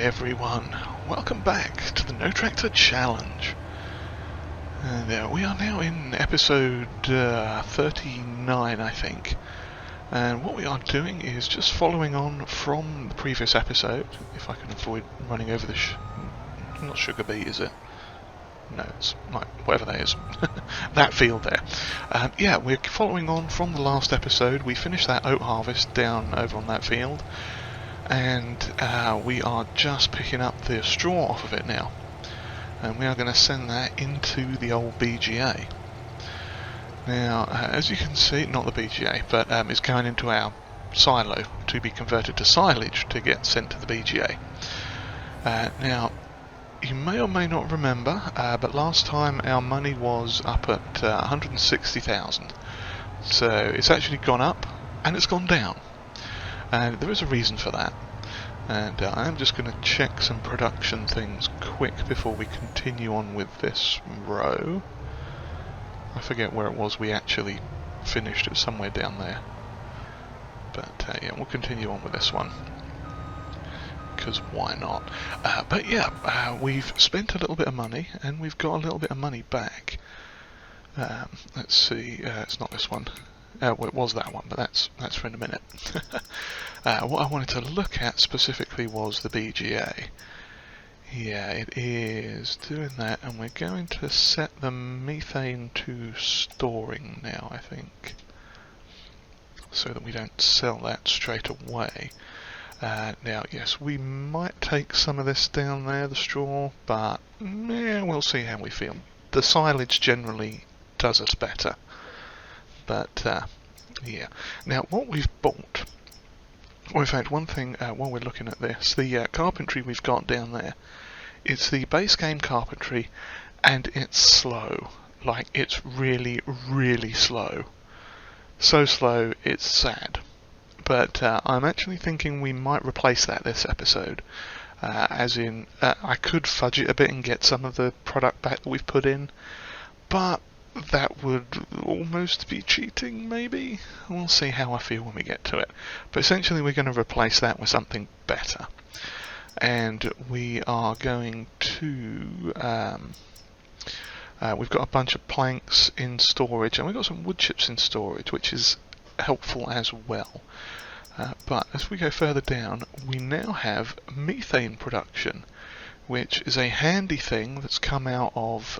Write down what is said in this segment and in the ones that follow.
everyone, welcome back to the NoTractorChallenge. And we are now in episode 39, I think. And what we are doing is just following on from the previous episode, if I can avoid running over the not sugar beet, is it? No, it's like whatever that is. That field there. Yeah, we're following on from the last episode. We finished that oat harvest down over on that field. And we are just picking up the straw off of it now, and we are going to send that into the old BGA. Now, as you can see, not the BGA, but it's going into our silo to be converted to silage to get sent to the BGA. Now, you may or may not remember, but last time our money was up at 160,000. So it's actually gone up and it's gone down. And there is a reason for that, and I'm just going to check some production things quick before we continue on with this row. I forget where it was we actually finished, it was somewhere down there. But yeah, we'll continue on with this one, because why not? But yeah, we've spent a little bit of money, and we've got a little bit of money back. Let's see, it's not this one. Well, it was that one, but that's for in a minute. What I wanted to look at specifically was the BGA. Yeah, it is doing that, and we're going to set the methane to storing now, I think, so that we don't sell that straight away. Now, yes, we might take some of this down there, the straw, but yeah, we'll see how we feel. The silage generally does us better. But yeah, now what we've bought, or in fact one thing while we're looking at this, the carpentry we've got down there, it's the base game carpentry, and it's slow. Like, it's really, really slow. So slow, it's sad. But I'm actually thinking we might replace that this episode. As in, I could fudge it a bit and get some of the product back that we've put in, but that would almost be cheating, maybe? We'll see how I feel when we get to it. But essentially we're going to replace that with something better. And we are going to... we've got a bunch of planks in storage, and we've got some wood chips in storage, which is helpful as well. But as we go further down, we now have methane production, which is a handy thing that's come out of...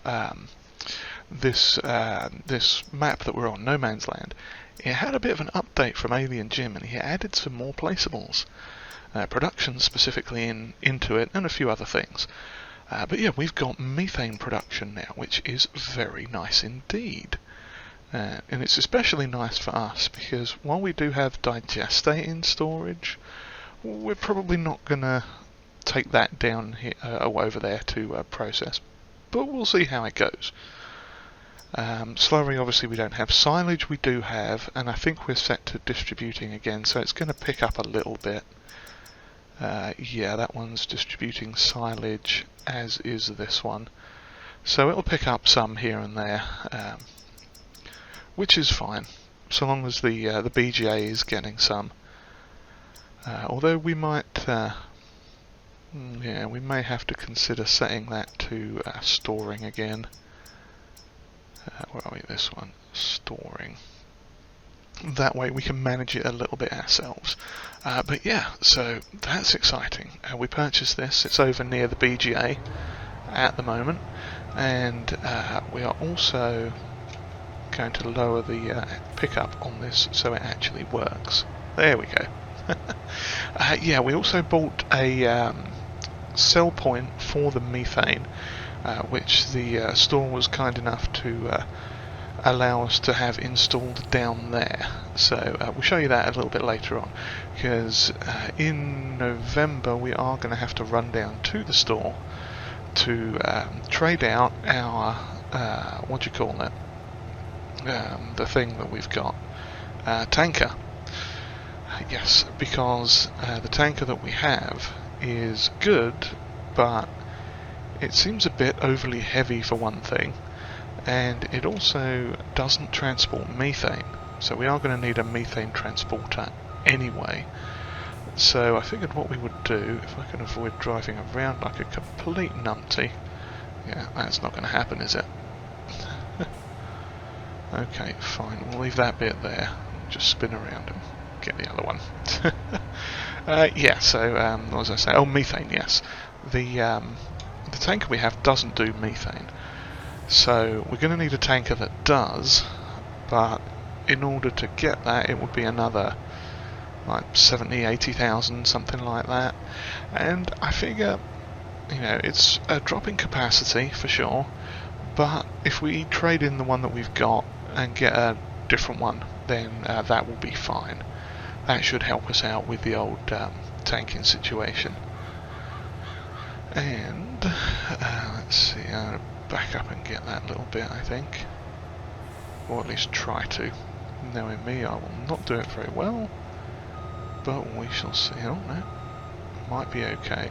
this map that we're on, No Man's Land. It had a bit of an update from Alien Jim, and he added some more placeables, production specifically into it, and a few other things. But yeah, we've got methane production now, which is very nice indeed. And it's especially nice for us because while we do have digestate in storage, we're probably not going to take that down here, over there to process. But we'll see how it goes. Slurry, obviously we don't have. Silage we do have, and I think we're set to distributing again, so it's going to pick up a little bit. Yeah, that one's distributing silage, as is this one. So it'll pick up some here and there, which is fine, so long as the BGA is getting some. Although we might, yeah, we may have to consider setting that to storing again. Where are we? This one, storing. That way we can manage it a little bit ourselves. But yeah, so that's exciting. We purchased this. It's over near the BGA at the moment, and we are also going to lower the pickup on this so it actually works. There we go. Yeah, we also bought a sell point for the methane, which the store was kind enough to allow us to have installed down there. So we'll show you that a little bit later on, because in November we are going to have to run down to the store to trade out our, what do you call it, the thing that we've got, tanker. Yes, because the tanker that we have is good, but it seems a bit overly heavy for one thing, and it also doesn't transport methane, so we are going to need a methane transporter anyway. So I figured what we would do, if I can avoid driving around like a complete numpty. Yeah, that's not going to happen, is it? Okay, fine, we'll leave that bit there. Just spin around and get the other one. Yeah, so, what was I saying? Oh, methane, yes. The tanker we have doesn't do methane. So we're going to need a tanker that does, but in order to get that it would be another like 70, 80,000, something like that. And I figure, you know, it's a drop in capacity for sure, but if we trade in the one that we've got and get a different one, then that will be fine. That should help us out with the old tanking situation. And let's see, I'll back up and get that little bit, I think, or at least try to. Knowing me, I will not do it very well, but we shall see. Oh no, might be okay.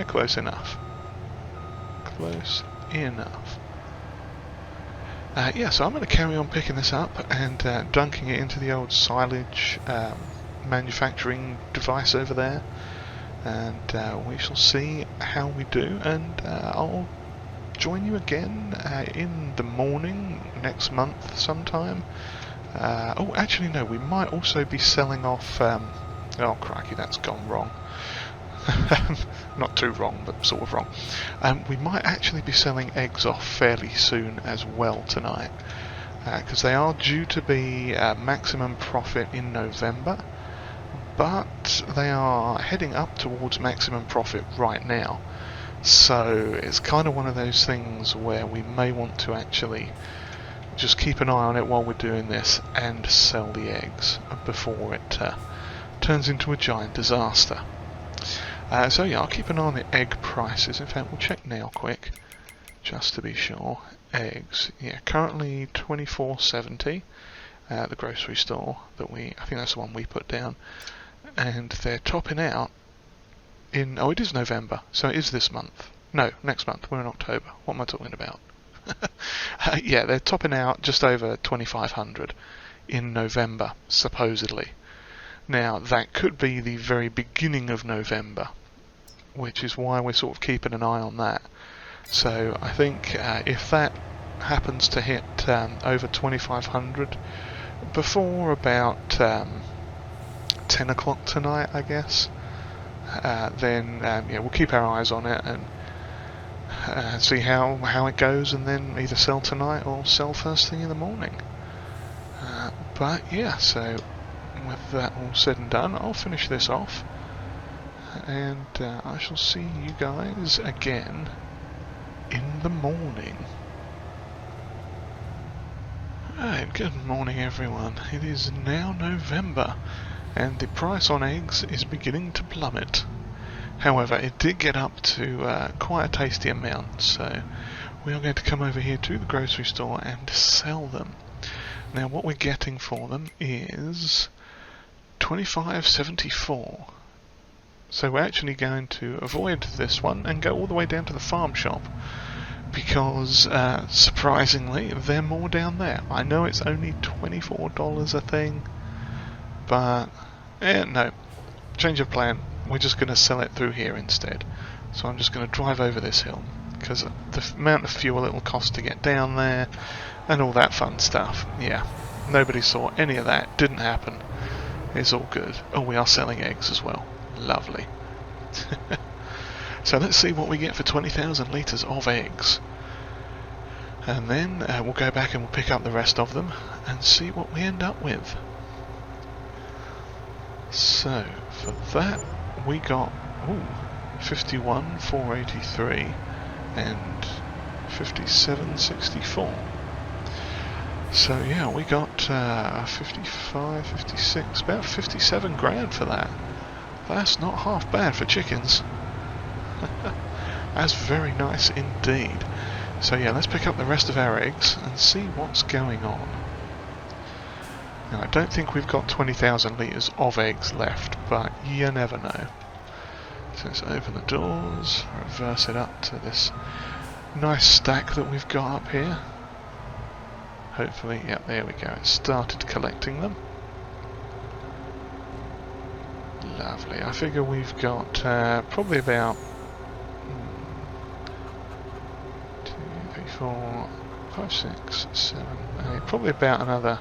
Close enough. Close enough. Yeah, so I'm going to carry on picking this up and dunking it into the old silage manufacturing device over there, and we shall see how we do, and I'll join you again in the morning next month sometime. Oh, actually no, we might also be selling off, oh crikey, that's gone wrong. Not too wrong, but sort of wrong. We might actually be selling eggs off fairly soon as well tonight, because they are due to be maximum profit in November, but they are heading up towards maximum profit right now. So it's kind of one of those things where we may want to actually just keep an eye on it while we're doing this and sell the eggs before it turns into a giant disaster. So yeah, I'll keep an eye on the egg prices. In fact, we'll check now quick, just to be sure. Eggs, yeah, currently $24.70 at the grocery store that I think that's the one we put down, and they're topping out in, oh, it is November, so it is this month. No, next month. We're in October. What am I talking about? Yeah, they're topping out just over 2,500 in November, supposedly. Now, that could be the very beginning of November, which is why we're sort of keeping an eye on that. So I think if that happens to hit over 2,500 before about 10 o'clock tonight, I guess, then yeah, we'll keep our eyes on it and see how it goes, and then either sell tonight or sell first thing in the morning. But yeah, so with that all said and done, I'll finish this off, and I shall see you guys again in the morning. Right, good morning everyone. It is now November, and the price on eggs is beginning to plummet. However, it did get up to quite a tasty amount, so we are going to come over here to the grocery store and sell them. Now what we're getting for them is $25.74. So we're actually going to avoid this one and go all the way down to the farm shop, because surprisingly they're more down there. I know it's only $24 a thing, but no, change of plan. We're just going to sell it through here instead. So I'm just going to drive over this hill, because the amount of fuel it will cost to get down there and all that fun stuff. Yeah, nobody saw any of that. Didn't happen. It's all good. Oh, we are selling eggs as well. Lovely. So let's see what we get for 20,000 litres of eggs. And then we'll go back and we'll pick up the rest of them and see what we end up with. So, for that we got 51,483 and 57,64. So yeah, we got 55, 56, about 57 grand for that. That's not half bad for chickens. That's very nice indeed. So yeah, let's pick up the rest of our eggs and see what's going on. Now, I don't think we've got 20,000 litres of eggs left, but you never know. So let's open the doors, reverse it up to this nice stack that we've got up here. Hopefully, yeah, there we go, it started collecting them. Lovely. I figure we've got probably about 2, 3, 4, 5, 6, 7, 8, probably about another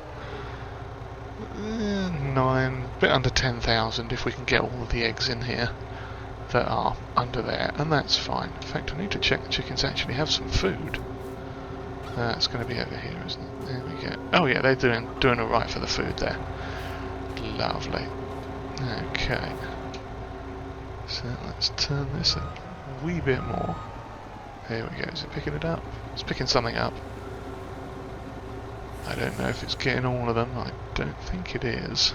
9, bit under 10,000 if we can get all of the eggs in here that are under there, and that's fine. In fact, I need to check the chickens actually have some food. It's going to be over here, isn't it? There we go. Oh yeah, they're doing alright for the food there. Lovely. Okay. So let's turn this a wee bit more. There we go. Is it picking it up? It's picking something up. I don't know if it's getting all of them. I don't think it is.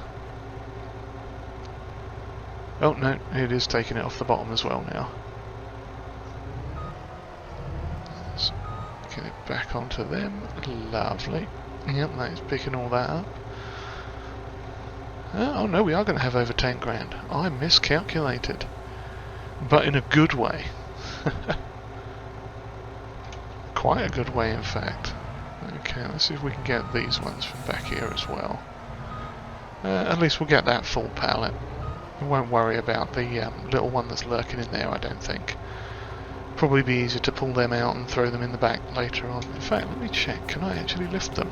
Oh no, it is taking it off the bottom as well now. Let's get it back onto them. Lovely. Yep, that is picking all that up. Oh no, we are going to have over 10 grand. I miscalculated. But in a good way. Quite a good way, in fact. Okay, let's see if we can get these ones from back here as well. At least we'll get that full pallet. We won't worry about the little one that's lurking in there, I don't think. Probably be easier to pull them out and throw them in the back later on. In fact, let me check. Can I actually lift them?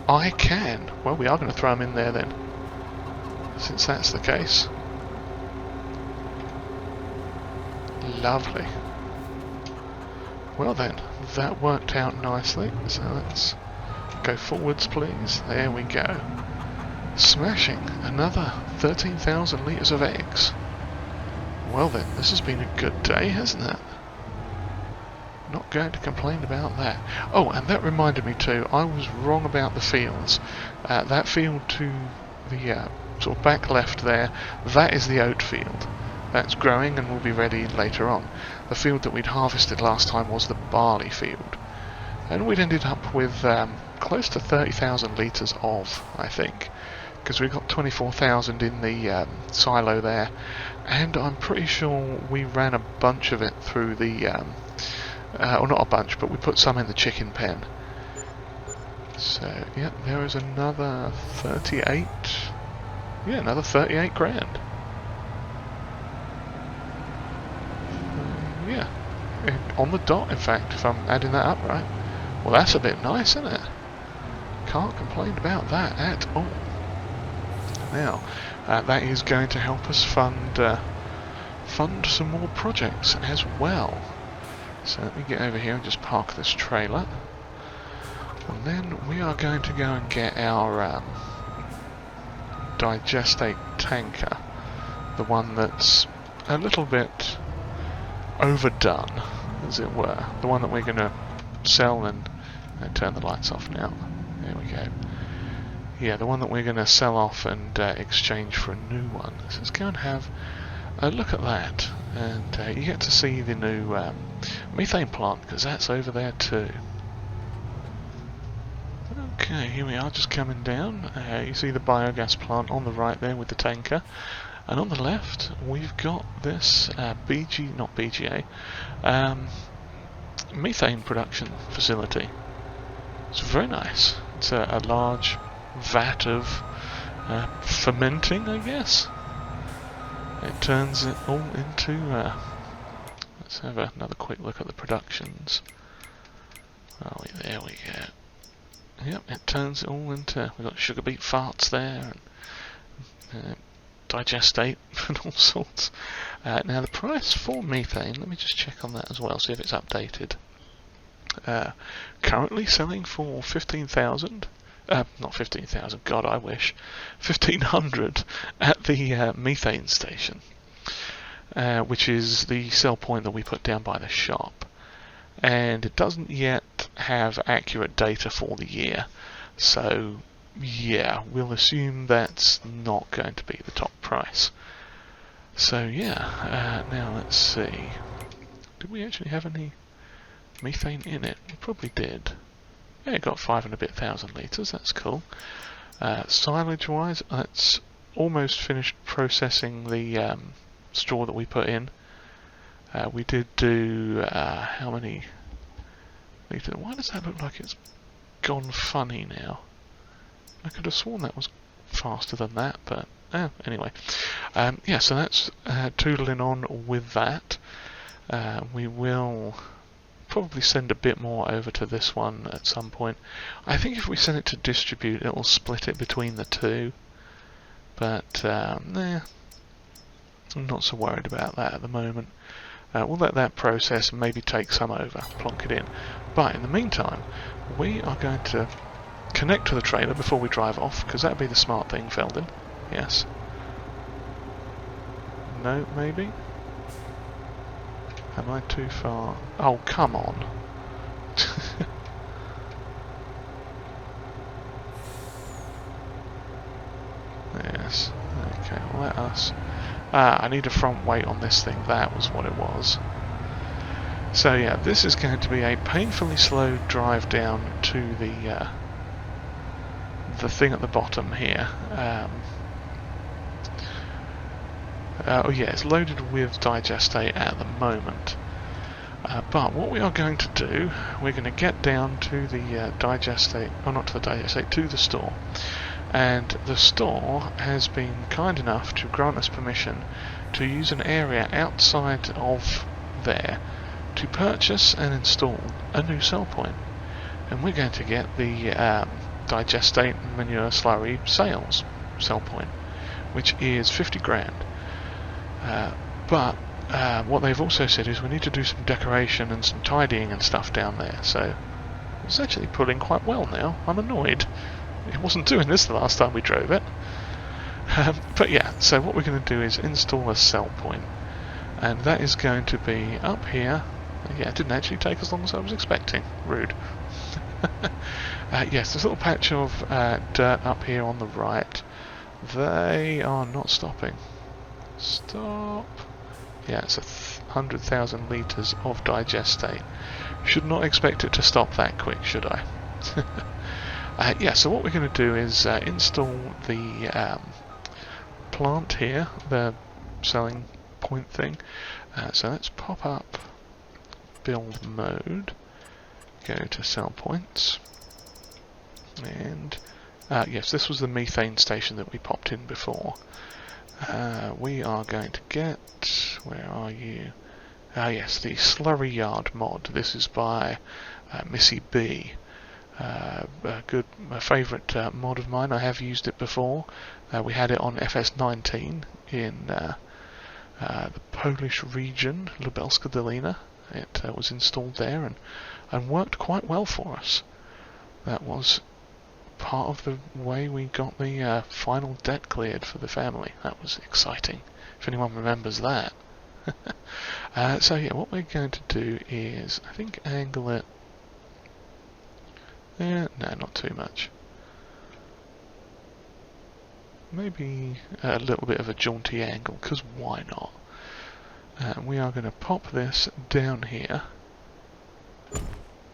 I can. Well, we are going to throw them in there then, since that's the case. Lovely. Well then, that worked out nicely. So let's go forwards, please. There we go. Smashing. Another 13,000 litres of eggs. Well then, this has been a good day, hasn't it? Not going to complain about that. Oh, and that reminded me too, I was wrong about the fields. That field to the sort of back left there, that is the oat field. That's growing and will be ready later on. The field that we'd harvested last time was the barley field. And we'd ended up with close to 30,000 litres of, I think. Because we got 24,000 in the silo there. And I'm pretty sure we ran a bunch of it through the... or not a bunch, but we put some in the chicken pen. So, yeah, there is another 38... Yeah, another 38 grand. Yeah, on the dot, in fact, if I'm adding that up right. Well, that's a bit nice, isn't it? Can't complain about that at all. Now, that is going to help us fund some more projects as well. So let me get over here and just park this trailer. And then we are going to go and get our digestate tanker. The one that's a little bit overdone, as it were. The one that we're going to sell and turn the lights off now. There we go. Yeah, the one that we're going to sell off and exchange for a new one. So let's go and have a look at that. And you get to see the new methane plant, because that's over there too. Okay, here we are, just coming down. You see the biogas plant on the right there with the tanker. And on the left, we've got this methane production facility. It's very nice. It's a large vat of fermenting, I guess. It turns it all into... let's have another quick look at the productions. Oh, there we go. Yep, it turns it all into... We've got sugar beet farts there, and digestate and all sorts. Now the price for methane, let me just check on that as well, see if it's updated. Currently selling for 15,000, not 15,000, God I wish, 1,500 at the methane station, which is the sell point that we put down by the shop. And it doesn't yet have accurate data for the year, so yeah, we'll assume that's not going to be the top price. So yeah, now let's see. Did we actually have any methane in it? We probably did. Yeah, it got 5 and a bit thousand litres, that's cool. Silage wise, it's almost finished processing the straw that we put in. We did do, how many litres? Why does that look like it's gone funny now? I could have sworn that was faster than that, but Anyway, yeah, so that's tootling on with that. We will probably send a bit more over to this one at some point. I think if we send it to distribute, it will split it between the two. But, I'm not so worried about that at the moment. We'll let that process and maybe take some over, plonk it in. But in the meantime, we are going to connect to the trailer before we drive off, because that would be the smart thing, Feldon. Yes. No, maybe? Am I too far? Oh, come on. Yes. Okay, well, let us... I need a front weight on this thing. That was what it was. So yeah, this is going to be a painfully slow drive down to the thing at the bottom here. Oh yeah, it's loaded with digestate at the moment. But what we are going to do, we're going to get down to the digestate, or not to the digestate, to the store. And the store has been kind enough to grant us permission to use an area outside of there to purchase and install a new sell point. And we're going to get the digestate manure slurry sales sell point, which is 50 grand. But what they've also said is we need to do some decoration and some tidying and stuff down there. So it's actually pulling quite well now. I'm annoyed. It wasn't doing this the last time we drove it. But yeah, so what we're going to do is install a sell point. And that is going to be up here. Yeah, it didn't actually take as long as I was expecting. Rude. Yes, this little patch of dirt up here on the right. They are not stopping. Stop. Yeah, it's 100,000 litres of digestate. Should not expect it to stop that quick, should I? Yeah, so what we're going to do is install the plant here, the selling point thing. So let's pop up build mode, go to sell points, and yes, this was the methane station that we popped in before. We are going to get, where are you? Yes, the Slurry Yard mod. This is by Missy B. A favourite mod of mine. I have used it before. We had it on FS19 in the Polish region, Lubelska Dolina. It was installed there and worked quite well for us. That was part of the way we got the final debt cleared for the family. That was exciting, if anyone remembers that. So yeah, what we're going to do is, I think, angle it. No, not too much. Maybe a little bit of a jaunty angle, because why not? We are going to pop this down here.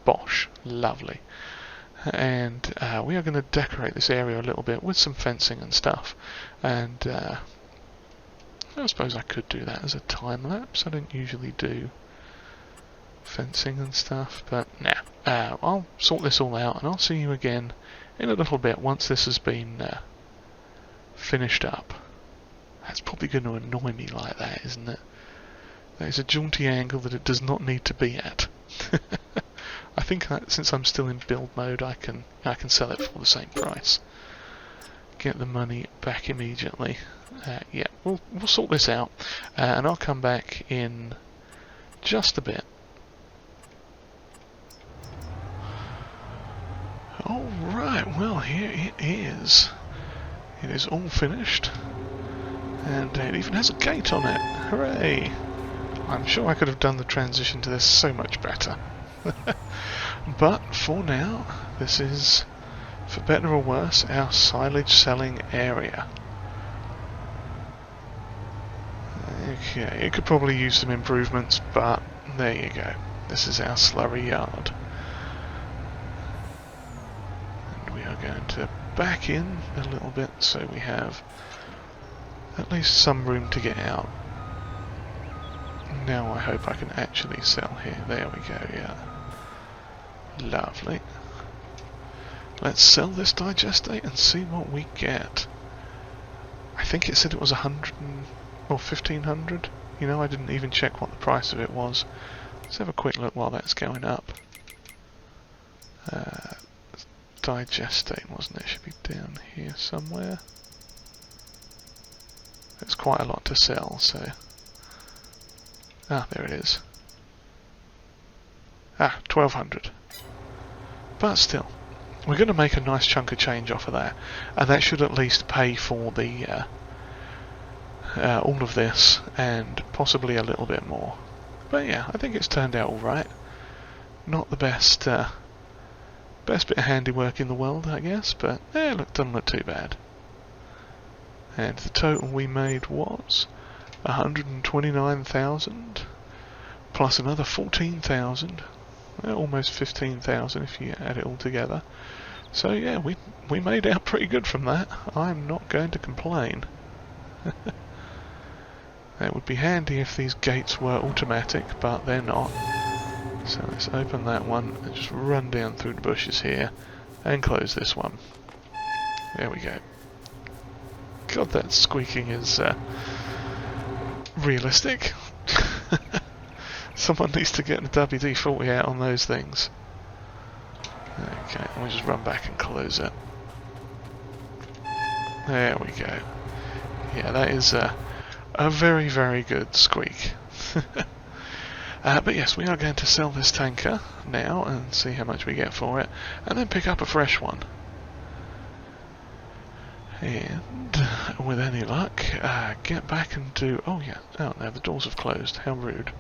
Bosh, lovely. And we are going to decorate this area a little bit with some fencing and stuff. And I suppose I could do that as a time lapse. I don't usually do fencing and stuff, but nah. I'll sort this all out and I'll see you again in a little bit once this has been finished up. That's probably going to annoy me like that, isn't it? That is a jaunty angle that it does not need to be at. I think that since I'm still in build mode, I can sell it for the same price. Get the money back immediately. Yeah, we'll sort this out, and I'll come back in just a bit. Alright, well, here it is. It is all finished, and it even has a gate on it. Hooray! I'm sure I could have done the transition to this so much better. But for now, this is, for better or worse, our silage selling area. Okay, it could probably use some improvements, but there you go. This is our slurry yard. And we are going to back in a little bit so we have at least some room to get out. Now I hope I can actually sell here. There we go, yeah. Lovely. Let's sell this digestate and see what we get. I think it said it was 100 or 1500. You know, I didn't even check what the price of it was. Let's have a quick look while that's going up. Digestate, wasn't it? Should be down here somewhere. It's quite a lot to sell, so... Ah, there it is. Ah, 1200. But still, we're going to make a nice chunk of change off of that, and that should at least pay for the all of this, and possibly a little bit more. But yeah, I think it's turned out alright. Not the best best bit of handiwork in the world, I guess, but look, doesn't look too bad. And the total we made was 129,000 plus another 14,000, almost 15,000 if you add it all together. So yeah, we made out pretty good from that. I'm not going to complain. It would be handy if these gates were automatic, but they're not. So let's open that one and just run down through the bushes here and close this one. There we go. God, that squeaking is realistic. Someone needs to get the WD-40 out on those things. Okay, we'll just run back and close it. There we go. Yeah, that is a very, very good squeak. But yes, we are going to sell this tanker now and see how much we get for it, and then pick up a fresh one. And with any luck, get back and do... Oh yeah, oh no, the doors have closed. How rude.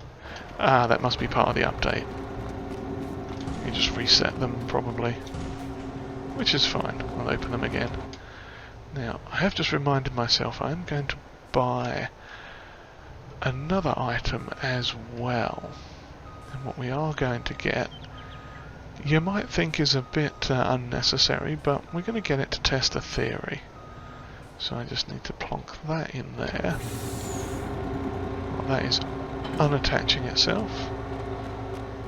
Ah, that must be part of the update. You just reset them, probably. Which is fine. I'll open them again. Now, I have just reminded myself I'm going to buy another item as well. And what we are going to get, you might think is a bit unnecessary, but we're going to get it to test a theory. So I just need to plonk that in there. Well, that is unattaching itself.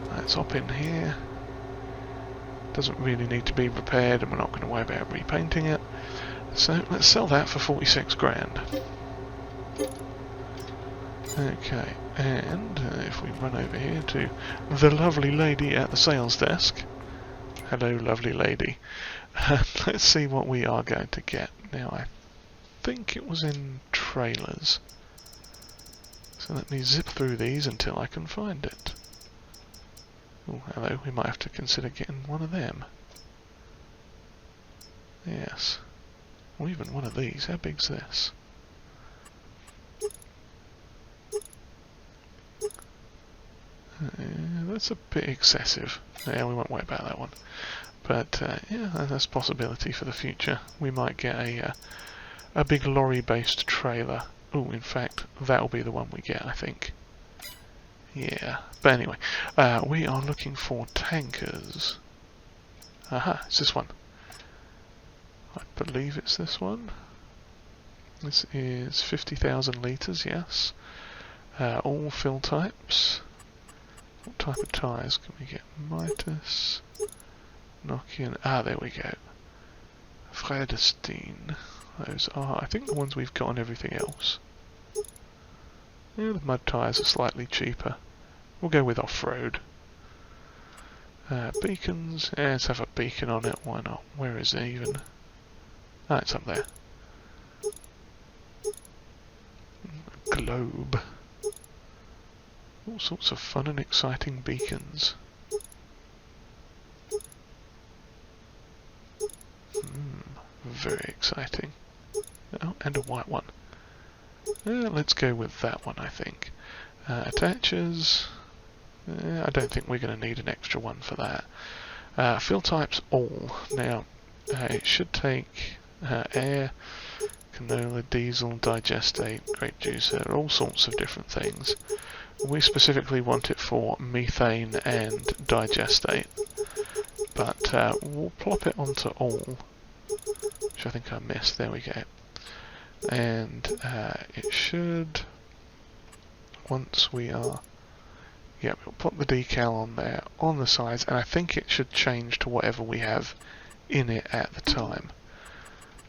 That's up in here. Doesn't really need to be repaired, and we're not going to worry about repainting it. So let's sell that for 46 grand. Okay, and if we run over here to the lovely lady at the sales desk. Hello, lovely lady. Let's see what we are going to get. Now, I think it was in trailers. So let me zip through these until I can find it. Oh, hello, we might have to consider getting one of them. Yes. Or even one of these. How big's this? That's a bit excessive. Yeah, we won't worry about that one. But yeah, that's a possibility for the future. We might get a big lorry-based trailer. Oh, in fact, that'll be the one we get, I think. Yeah. But anyway, we are looking for tankers. Aha, it's this one. I believe it's this one. This is 50,000 litres, yes. All fill types. What type of tyres can we get? Midas, Nokian. Ah, there we go. Vredestein. Those are, I think, the ones we've got on everything else. Yeah, the mud tyres are slightly cheaper. We'll go with off-road. Beacons. Yeah, let's have a beacon on it. Why not? Where is it even? Ah, it's up there. Globe. All sorts of fun and exciting beacons. Very exciting. Oh, and a white one. Let's go with that one, I think. Attaches. I don't think we're going to need an extra one for that. Fill types all. Now, it should take air, canola, diesel, digestate, grape juicer, all sorts of different things. We specifically want it for methane and digestate, but we'll plop it onto all, which I think I missed. There we go. And it should, once we are, yeah, we'll put the decal on there, on the sides, and I think it should change to whatever we have in it at the time.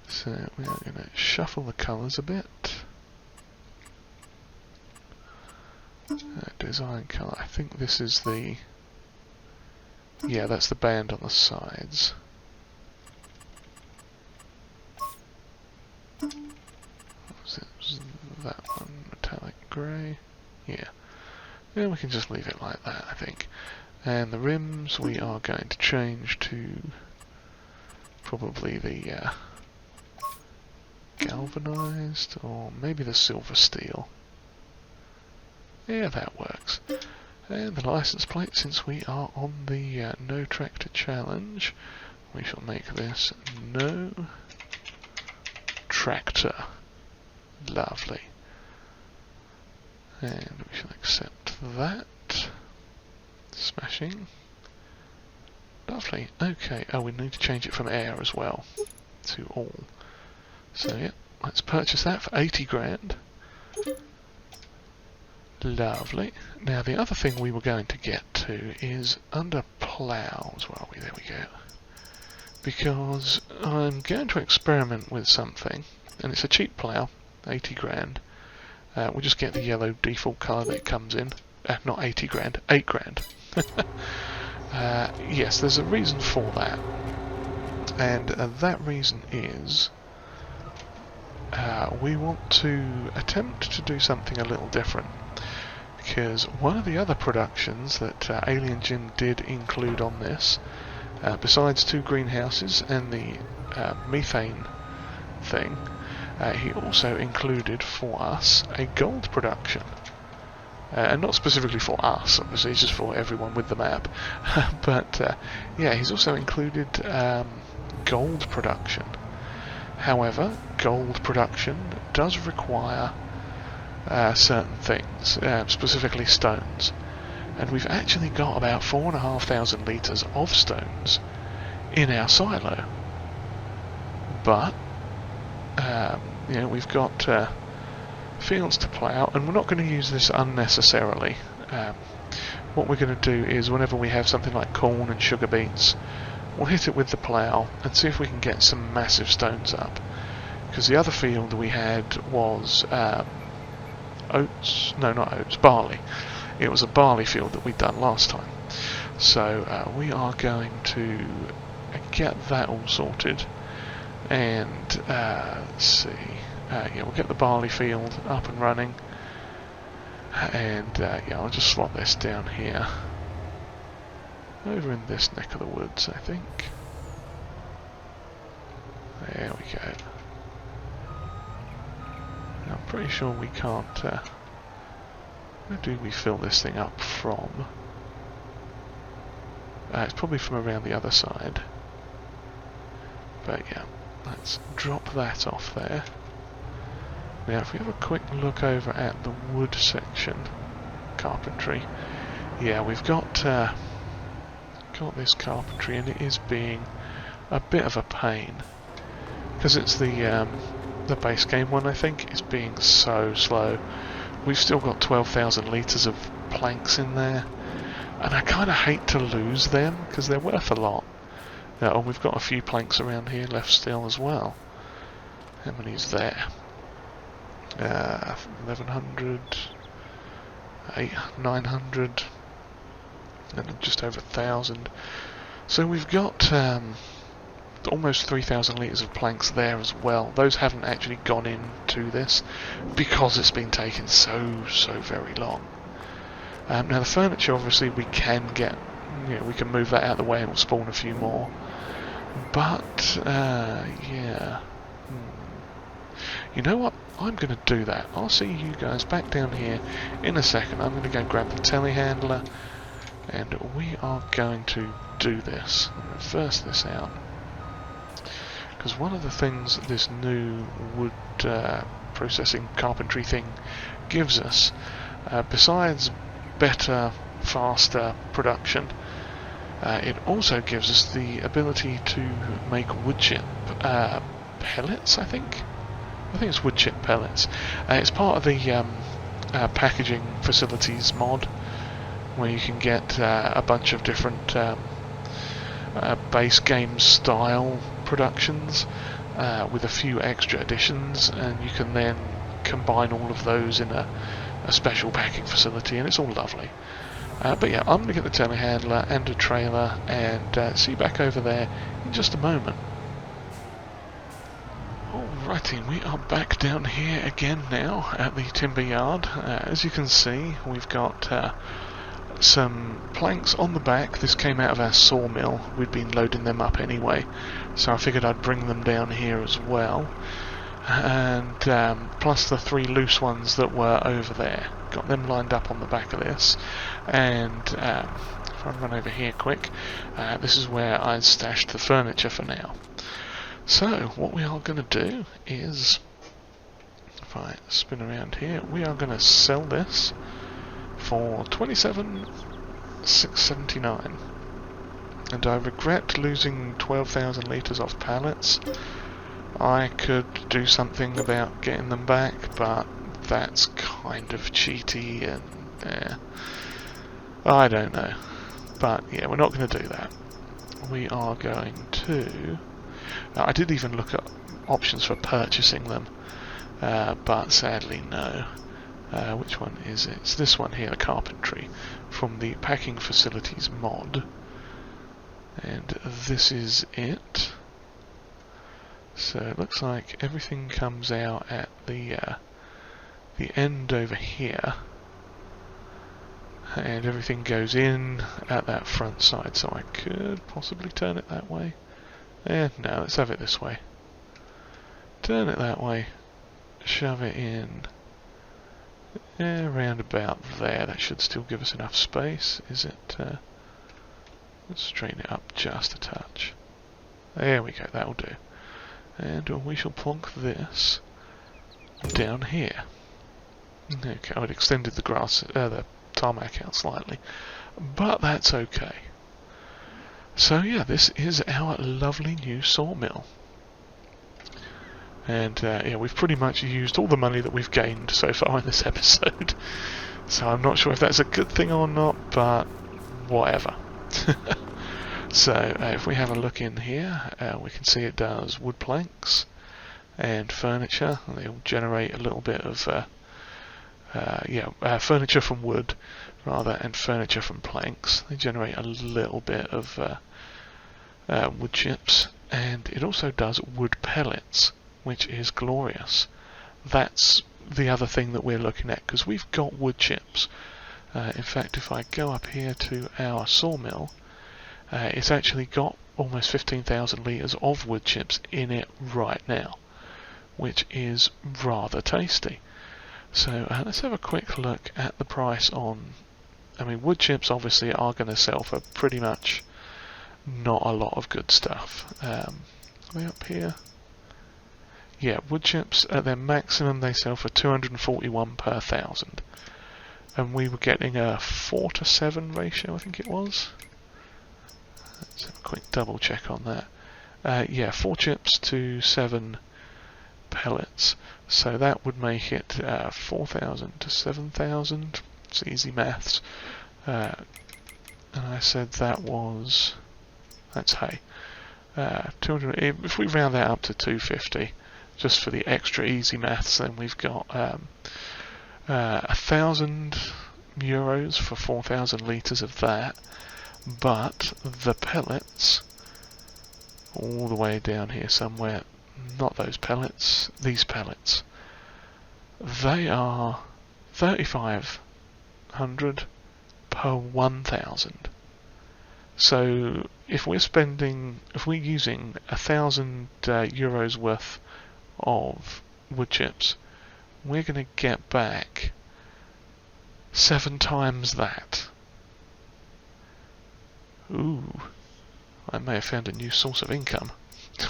So we are going to shuffle the colours a bit. Design colour. I think this is the... yeah, that's the band on the sides. Was that one metallic grey? Yeah. Yeah, we can just leave it like that, I think. And the rims we are going to change to probably the galvanised, or maybe the silver steel. Yeah, that works. And the license plate, since we are on the No Tractor Challenge, we shall make this No Tractor. Lovely. And we shall accept that. Smashing. Lovely. Okay. Oh, we need to change it from air as well to all. So yeah, let's purchase that for 80 grand. Lovely. Now the other thing we were going to get to is under ploughs. Where are we? There we go. Because I'm going to experiment with something, and it's a cheap plough, 80 grand. We'll just get the yellow default colour that it comes in. Not 80 grand, 8 grand. Yes, there's a reason for that. And that reason is we want to attempt to do something a little different. Because one of the other productions that Alien Jim did include on this, besides 2 greenhouses and the methane thing, he also included for us a gold production. And not specifically for us, obviously, it's just for everyone with the map. But yeah, he's also included gold production. However, gold production does require certain things, specifically stones. And we've actually got about 4,500 litres of stones in our silo. But you know, we've got fields to plough, and we're not going to use this unnecessarily. What we're going to do is, whenever we have something like corn and sugar beets, we'll hit it with the plough and see if we can get some massive stones up. Because the other field we had was oats, no, not oats, barley. It was a barley field that we'd done last time. So we are going to get that all sorted, and let's see. Yeah, we'll get the barley field up and running, and yeah, I'll just slot this down here, over in this neck of the woods, I think. There we go. Now, I'm pretty sure we can't. Where do we fill this thing up from? It's probably from around the other side. But yeah, let's drop that off there. Now if we have a quick look over at the wood section, carpentry, yeah, we've got this carpentry, and it is being a bit of a pain, because it's the base game one, I think, is being so slow. We've still got 12,000 litres of planks in there, and I kind of hate to lose them, because they're worth a lot. Oh, we've got a few planks around here left still as well. How many's there? 1,100, 900, and just over 1,000. So we've got almost 3,000 litres of planks there as well. Those haven't actually gone into this because it's been taking so very long. Now the furniture, obviously, we can get, you know, we can move that out of the way and we'll spawn a few more. But yeah. You know what? I'm going to do that. I'll see you guys back down here in a second. I'm going to go grab the telehandler, and we are going to do this. I'm going to reverse this out. Because one of the things this new wood processing carpentry thing gives us, besides better, faster production, it also gives us the ability to make wood chip pellets, I think it's wood chip pellets. It's part of the packaging facilities mod, where you can get a bunch of different base game style productions. with a few extra additions, and you can then combine all of those in a special packing facility, and it's all lovely. But yeah, I'm going to get the telehandler and a trailer, and see you back over there in just a moment. Alrighty, we are back down here again now at the timber yard. As you can see, we've got some planks on the back. This came out of our sawmill. We'd been loading them up anyway, so I figured I'd bring them down here as well. And plus the 3 loose ones that were over there. Got them lined up on the back of this. And if I run over here quick, this is where I stashed the furniture for now. So what we are going to do is, if I spin around here, we are going to sell this for $27,679. And I regret losing 12,000 litres off pallets. I could do something about getting them back, but that's kind of cheaty, and I don't know. But yeah, we're not going to do that. We are going to... I did even look at options for purchasing them, but sadly no. Which one is it? It's this one here, the carpentry, from the packing facilities mod. And this is it. So it looks like everything comes out at the end over here, and everything goes in at that front side. So I could possibly turn it that way. No, let's have it this way. Turn it that way, shove it in, around about there. That should still give us enough space. Is it? Let's straighten it up just a touch. There we go, that'll do. And we shall plonk this down here. Okay, I'd extended the the tarmac out slightly, but that's okay. So yeah, this is our lovely new sawmill. And yeah, we've pretty much used all the money that we've gained so far in this episode. So I'm not sure if that's a good thing or not, but whatever. So if we have a look in here, we can see it does wood planks and furniture. They'll generate a little bit of furniture from wood rather, and furniture from planks. They generate a little bit of wood chips, and it also does wood pellets, which is glorious. That's the other thing that we're looking at, because we've got wood chips. In fact, if I go up here to our sawmill, it's actually got almost 15,000 litres of wood chips in it right now, which is rather tasty. So let's have a quick look at the price on... I mean, wood chips obviously are going to sell for pretty much not a lot of good stuff. Are we up here? Yeah, wood chips at their maximum they sell for 241 per 1,000. And we were getting a 4:7 ratio, I think it was. Let's have a quick double check on that. Yeah, 4 chips to 7 pellets. So that would make it 4,000 to 7,000. It's easy maths. And I said that was... That's hay. 200. If we round that up to 250, just for the extra easy maths, then we've got 1,000 euros for 4,000 litres of that. But the pellets, all the way down here somewhere, not those pellets, these pellets, they are 3,500 per 1,000. So if we're using 1,000 euros worth of wood chips, we're going to get back 7 times that. Ooh, I may have found a new source of income.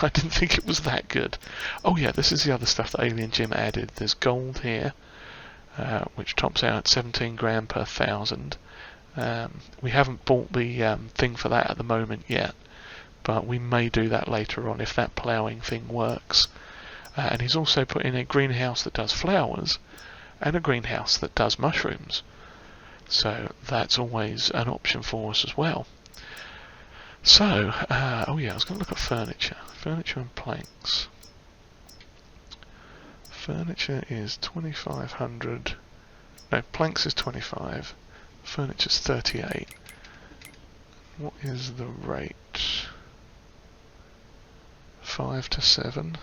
I didn't think it was that good. Oh yeah, this is the other stuff that Alien Jim added. There's gold here, which tops out at 17 grand per 1,000. We haven't bought the thing for that at the moment yet, but we may do that later on if that ploughing thing works. And he's also put in a greenhouse that does flowers and a greenhouse that does mushrooms. So that's always an option for us as well. So, oh yeah, I was going to look at furniture and planks. Furniture is 2,500. No, planks is 25. Furniture's 38. What is the rate? 5 to 7.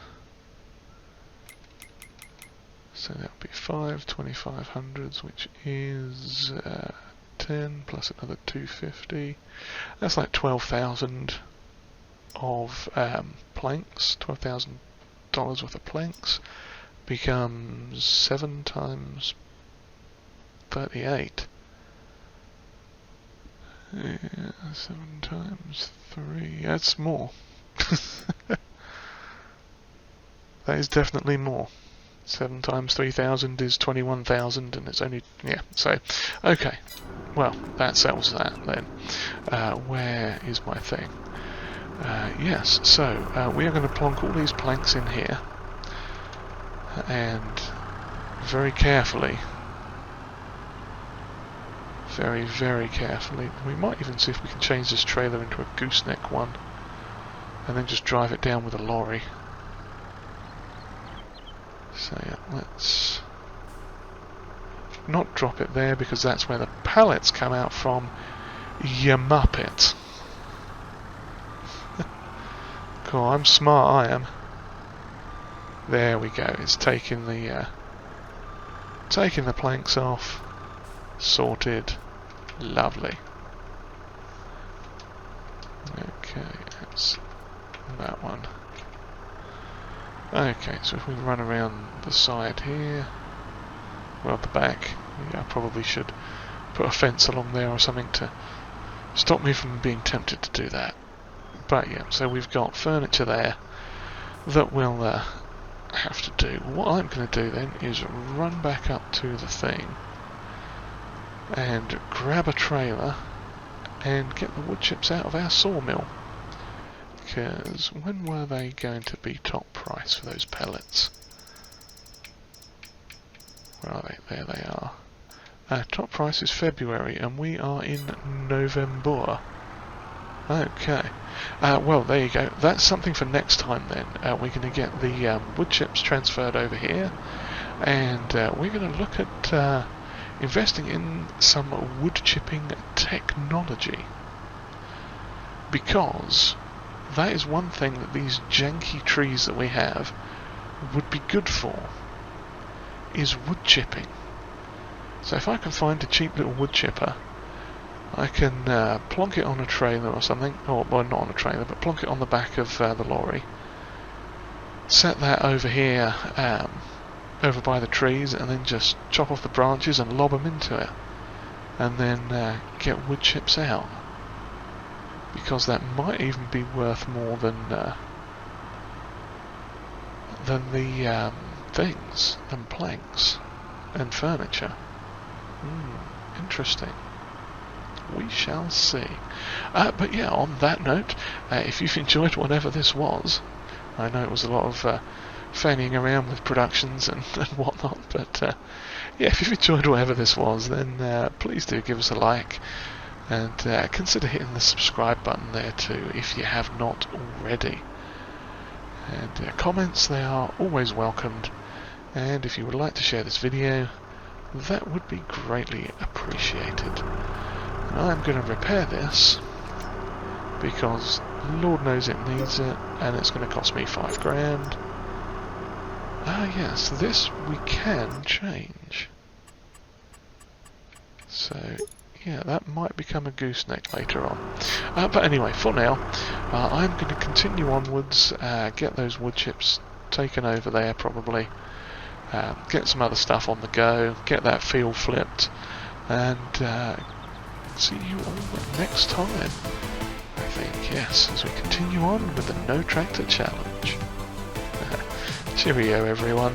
So that would be 5 2500s, which is 10 plus another 250. That's like 12,000 of planks. $12,000 worth of planks becomes 7 times 38. Yeah, 7 times 3. That's more. That is definitely more. 7 times 3,000 is 21,000, and it's only, yeah, so, okay. Well, that settles that then. Where is my thing? Yes, so we are going to plonk all these planks in here, and very carefully, very, very carefully, we might even see if we can change this trailer into a gooseneck one, and then just drive it down with a lorry. So yeah, let's not drop it there because that's where the pallets come out from, you muppet. Cool, I'm smart, I am. There we go, it's taking the planks off, sorted, lovely. Okay, that's that one. Okay, so if we run around the side here, well, at the back, yeah, I probably should put a fence along there or something to stop me from being tempted to do that. But yeah, so we've got furniture there that we'll have to do. What I'm going to do then is run back up to the thing and grab a trailer and get the wood chips out of our sawmill. Because when were they going to be top price for those pellets? Where are they? There they are. Top price is February, and we are in November. Okay. Well, there you go. That's something for next time then. We're going to get the wood chips transferred over here, and we're going to look at investing in some wood chipping technology. Because that is one thing that these janky trees that we have would be good for, is wood chipping. So if I can find a cheap little wood chipper, I can plonk it on a trailer or something, or well, not on a trailer, but plonk it on the back of the lorry, set that over here, over by the trees, and then just chop off the branches and lob them into it, and then get wood chips out. Because that might even be worth more than the things, than planks and furniture. Interesting. We shall see. But yeah, on that note, if you've enjoyed whatever this was, I know it was a lot of fanning around with productions and whatnot, but yeah, if you've enjoyed whatever this was, then please do give us a like. And consider hitting the subscribe button there too, if you have not already. And comments, they are always welcomed. And if you would like to share this video, that would be greatly appreciated. And I'm going to repair this, because Lord knows it needs it, and it's going to cost me $5,000. Ah yes, this we can change. So yeah, that might become a gooseneck later on. But anyway, for now, I'm going to continue onwards, get those wood chips taken over there probably, get some other stuff on the go, get that field flipped, and see you all next time, I think, yes, as we continue on with the No Tractor Challenge. Cheerio, everyone.